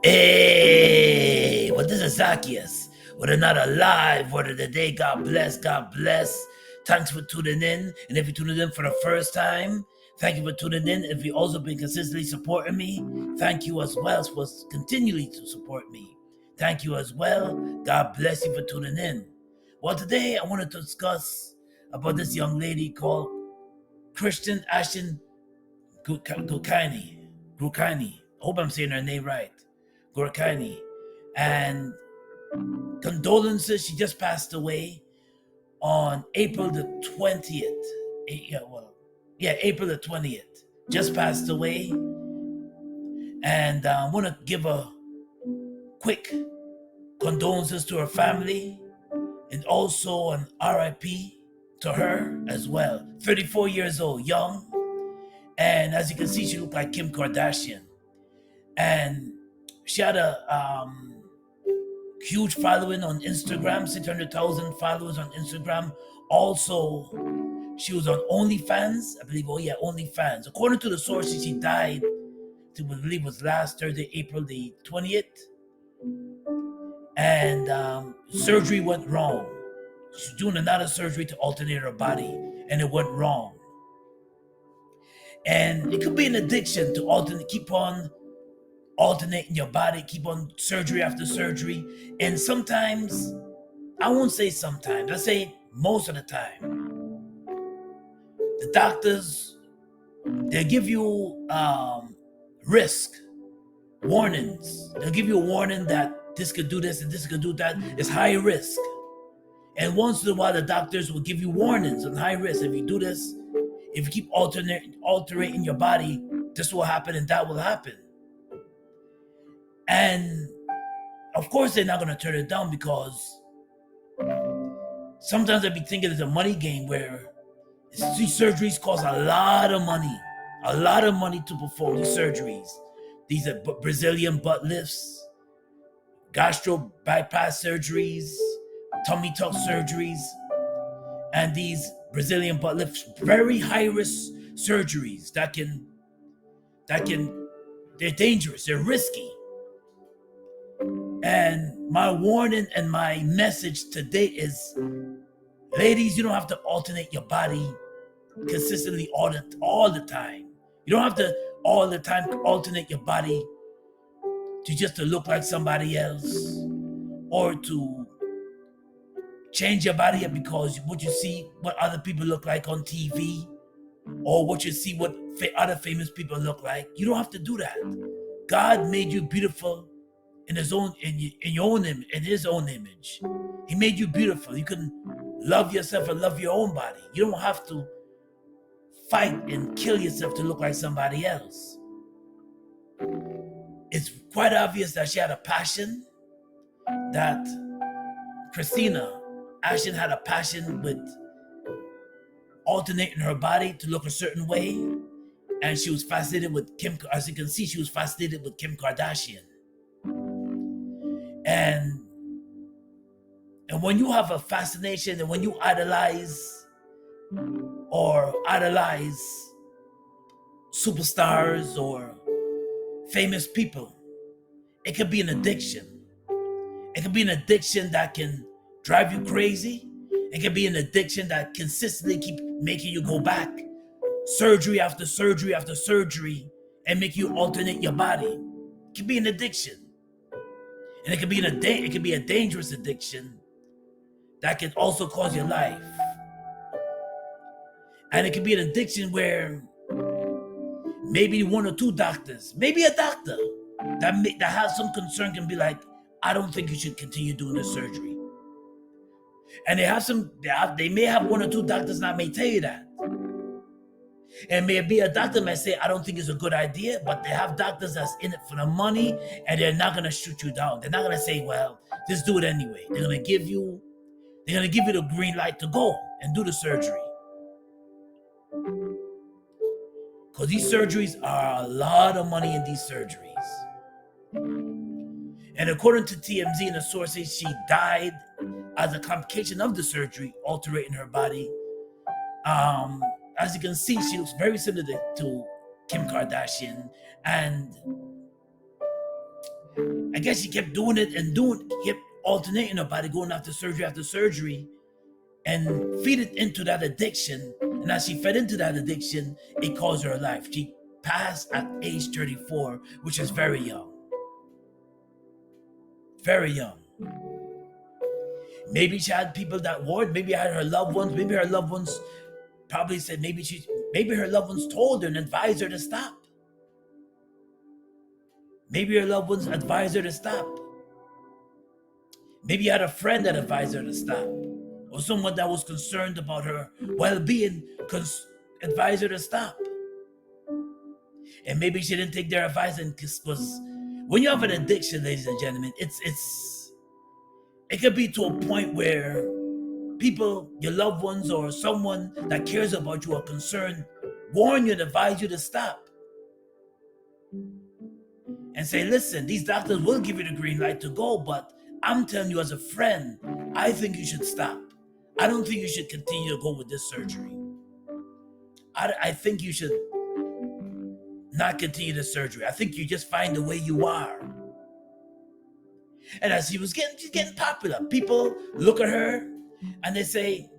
Hey, well, this is Zaccheus with another live word of the day. God bless, God bless. Thanks for tuning in. And if you're tuning in for the first time, thank you for tuning in. If you've also been consistently supporting me, thank you as well for continually to support me. Thank you as well. God bless you for tuning in. Well, today I wanted to discuss about this young lady called Christian Ashen Gourkani. Gourkani. I hope I'm saying her name right. Gourkani. And condolences, she just passed away on April the 20th. April the 20th. Just passed away. And I want to give a quick condolences to her family and also an RIP to her as well. 34 years old, young. And as you can see, she looked like Kim Kardashian. And she had a huge following on Instagram, 600,000 followers on Instagram. Also, she was on OnlyFans, I believe. Oh yeah, OnlyFans. According to the sources, she died, I believe, was last Thursday, April the 20th. And surgery went wrong. She's doing another surgery to alternate her body, and it went wrong. And it could be an addiction to keep on alternating your body, keep on surgery after surgery. And sometimes, I won't say sometimes, I say most of the time, the doctors, they'll give you risk warnings. They'll give you a warning that this could do this and this could do that. It's high risk. And once in a while, the doctors will give you warnings on high risk. If you do this, if you keep altering your body, this will happen and that will happen. And of course, they're not going to turn it down, because sometimes I'd be thinking it's a money game where these surgeries cost a lot of money to perform these surgeries. These are Brazilian butt lifts, gastro bypass surgeries, tummy tuck surgeries, and these Brazilian butt lifts, very high risk surgeries they're dangerous, they're risky. And my warning and my message today is, ladies, you don't have to alternate your body consistently all the time. You don't have to all the time alternate your body to look like somebody else, or to change your body up because what you see what other people look like on TV, or what you see what other famous people look like. You don't have to do that. God made you beautiful in his own in his own image. He made you beautiful. You can love yourself and love your own body. You don't have to fight and kill yourself to look like somebody else. It's quite obvious that she had a passion, that Christina Ashten had a passion with alternating her body to look a certain way. And she was fascinated with Kim, as you can see, she was fascinated with Kim Kardashian. And when you have a fascination, and when you idolize superstars or famous people, it could be an addiction. It could be an addiction that can drive you crazy. It could be an addiction that consistently keep making you go back, surgery after surgery after surgery, and make you alternate your body. It could be an addiction. And it could be a dangerous addiction that can also cause your life. And it could be an addiction where maybe one or two doctors, maybe a doctor that has some concern can be like, I don't think you should continue doing this surgery. And they may have one or two doctors that may tell you that. And maybe a doctor may say, I don't think it's a good idea, but they have doctors that's in it for the money, and they're not gonna shoot you down. They're not gonna say, well, just do it anyway. They're gonna give you the green light to go and do the surgery. Because these surgeries are a lot of money in these surgeries. And according to TMZ and the sources, she died as a complication of the surgery, altering her body. As you can see, she looks very similar to Kim Kardashian. And I guess she kept doing it and kept alternating her body, going after surgery, and feed it into that addiction. And as she fed into that addiction, it caused her life. She passed at age 34, which is very young. Very young. Maybe she had people that warned, maybe had her loved ones, maybe her loved ones probably said, maybe her loved ones told her and advised her to stop. Maybe her loved ones advised her to stop. Maybe you had a friend that advised her to stop, or someone that was concerned about her well-being advised her to stop. And maybe she didn't take their advice, and because when you have an addiction, ladies and gentlemen, it could be to a point where people, your loved ones, or someone that cares about you, are concerned, warn you and advise you to stop. And say, listen, these doctors will give you the green light to go, but I'm telling you as a friend, I think you should stop. I don't think you should continue to go with this surgery. I think you should not continue the surgery. I think you just find the way you are. And as she's getting popular, people look at her and they say,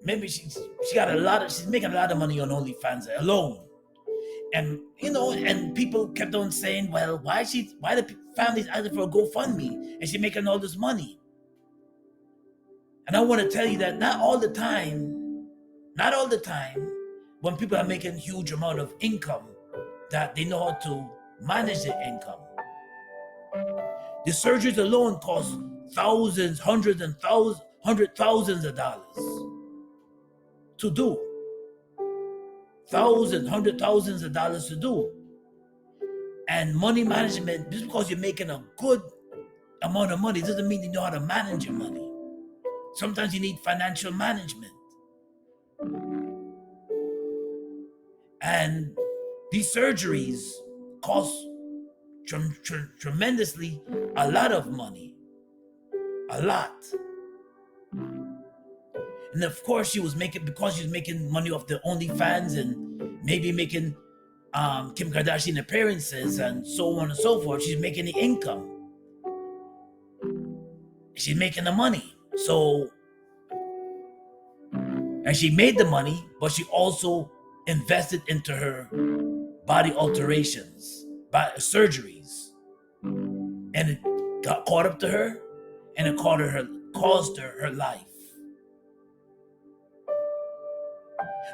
maybe she's making a lot of money on OnlyFans alone. And and people kept on saying, well, why the family's asking for a GoFundMe and she's making all this money? And I want to tell you that not all the time, when people are making huge amount of income, that they know how to manage their income. The surgeries alone cost thousands, hundreds thousands of dollars to do. Hundred thousands of dollars to do. And money management, just because you're making a good amount of money doesn't mean you know how to manage your money. Sometimes you need financial management. And these surgeries cost tremendously a lot of money. A lot. And of course, because she was making money off the OnlyFans and maybe making Kim Kardashian appearances and so on and so forth, she's making the income. She's making the money. So, and she made the money, but she also invested into her body alterations, surgeries. And it got caught up to her, and it caused her life.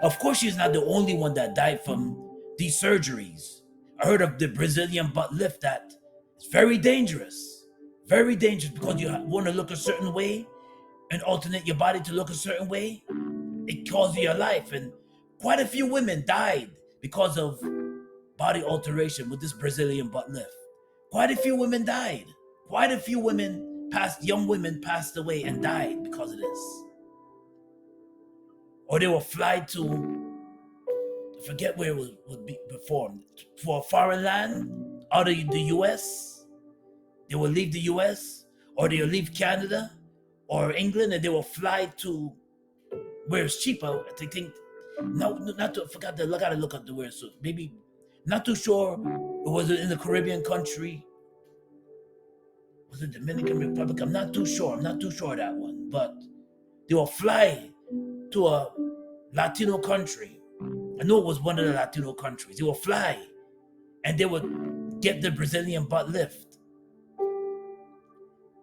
Of course, she's not the only one that died from these surgeries. I heard of the Brazilian butt lift that it's very dangerous. Very dangerous, because you want to look a certain way and alternate your body to look a certain way. It causes your life. And quite a few women died because of body alteration with this Brazilian butt lift. Quite a few women died. Quite a few young women passed away and died because of this. Or they were fly to, I forget where it would be performed, for a foreign land out of the US. They will leave the US, or they will leave Canada or England, and they will fly to where it's cheaper. I think, I gotta look up the word. So maybe, not too sure, it was in the Caribbean country. Was it Dominican Republic? I'm not too sure of that one. But they will fly to a Latino country. I know it was one of the Latino countries. They will fly and they would get the Brazilian butt lift.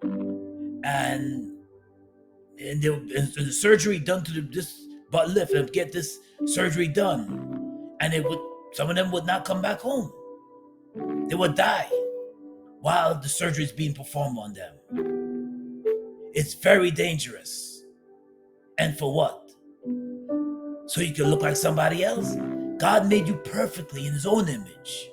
And the surgery done to this butt lift, and get this surgery done. And some of them would not come back home. They would die while the surgery is being performed on them. It's very dangerous. And for what? So you can look like somebody else? God made you perfectly in his own image.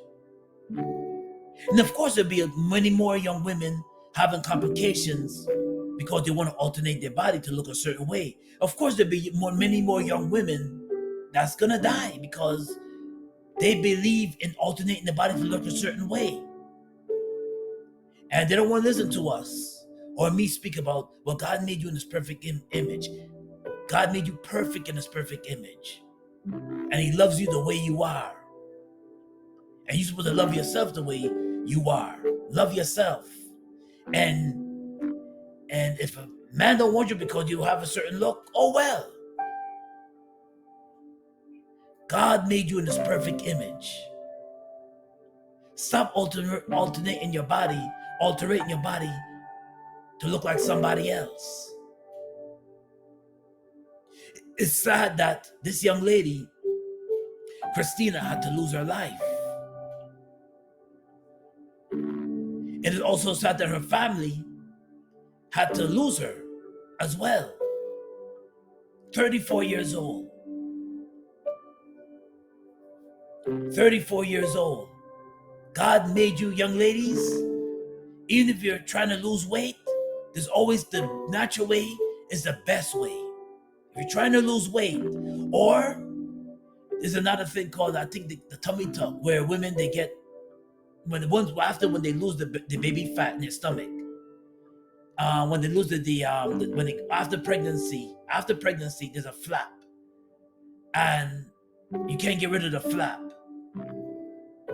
And of course, there'll be many more young women having complications because they want to alternate their body to look a certain way. Of course, there'll be many more young women that's going to die because they believe in alternating the body to look a certain way. And they don't want to listen to us or me speak about, well, God made you in his perfect image. God made you perfect in his perfect image. And he loves you the way you are. And you're supposed to love yourself the way you are. love yourself. And if a man don't want you because you have a certain look, oh well. God made you in his perfect image. Stop altering your body to look like somebody else. It's sad that this young lady, Christina, had to lose her life. It is also sad that her family had to lose her as well. 34 years old. 34 years old. God made you, young ladies. Even if you're trying to lose weight, there's always the natural way is the best way. If you're trying to lose weight, or there's another thing called, I think, the tummy tuck, where women, they get, when they lose the baby fat in their stomach, when they lose after pregnancy, there's a flap, and you can't get rid of the flap.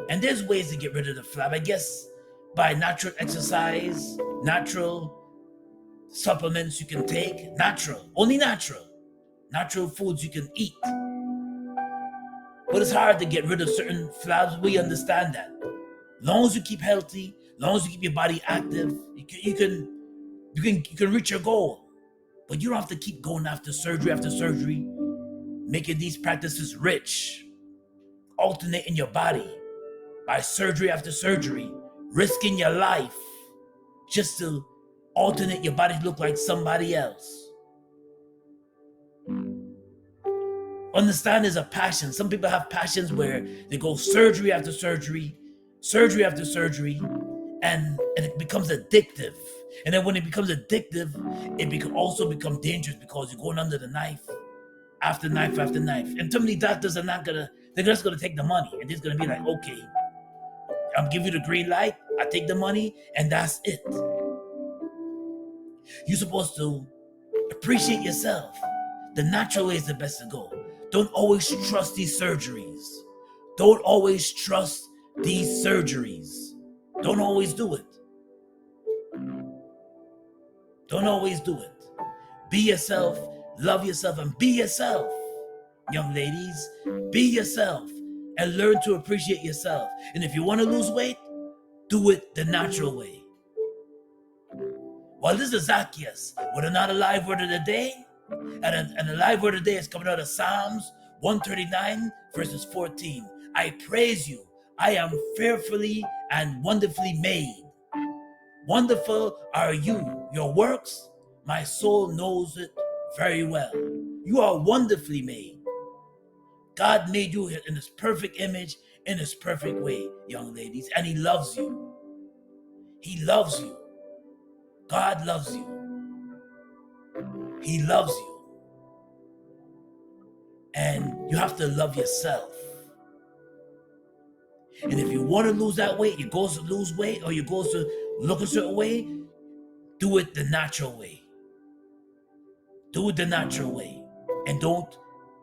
And there's ways to get rid of the flap, I guess, by natural exercise, natural supplements you can take, only natural foods you can eat. But it's hard to get rid of certain flaps. We understand that. As long as you keep healthy, as long as you keep your body active, you can reach your goal. But you don't have to keep going after surgery, making these practices rich, alternating your body by surgery after surgery, risking your life just to alternate your body to look like somebody else. Understand there's a passion. Some people have passions where they go surgery after surgery, and it becomes addictive. And then when it becomes addictive, it can also become dangerous because you're going under the knife after knife after knife. And too many doctors are they're just gonna take the money and they're just gonna be like, okay, I'm giving you the green light, I take the money, and that's it. You're supposed to appreciate yourself. The natural way is the best to go. Don't always trust these surgeries. Don't always do it. Don't always do it. Be yourself, love yourself, and be yourself. Young ladies, be yourself and learn to appreciate yourself. And if you want to lose weight, do it the natural way. Well, this is Zaccheus with another live word of the day. And the live word of the day is coming out of Psalms 139, verses 14. I praise you. I am fearfully and wonderfully made. Wonderful are you, your works. My soul knows it very well. You are wonderfully made. God made you in his perfect image, in his perfect way, young ladies, and he loves you. He loves you. God loves you. He loves you. And you have to love yourself. And if you want to lose that weight, you go to lose weight, or you go to look a certain way, do it the natural way. Do it the natural way. And don't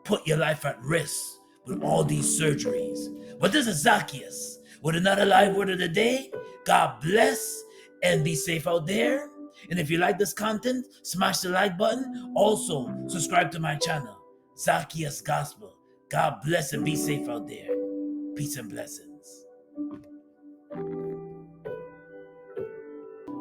put your life at risk with all these surgeries. But this is Zaccheus with another live word of the day. God bless and be safe out there. And if you like this content, smash the like button. Also, subscribe to my channel, Zaccheus Gospel. God bless and be safe out there. Peace and blessings.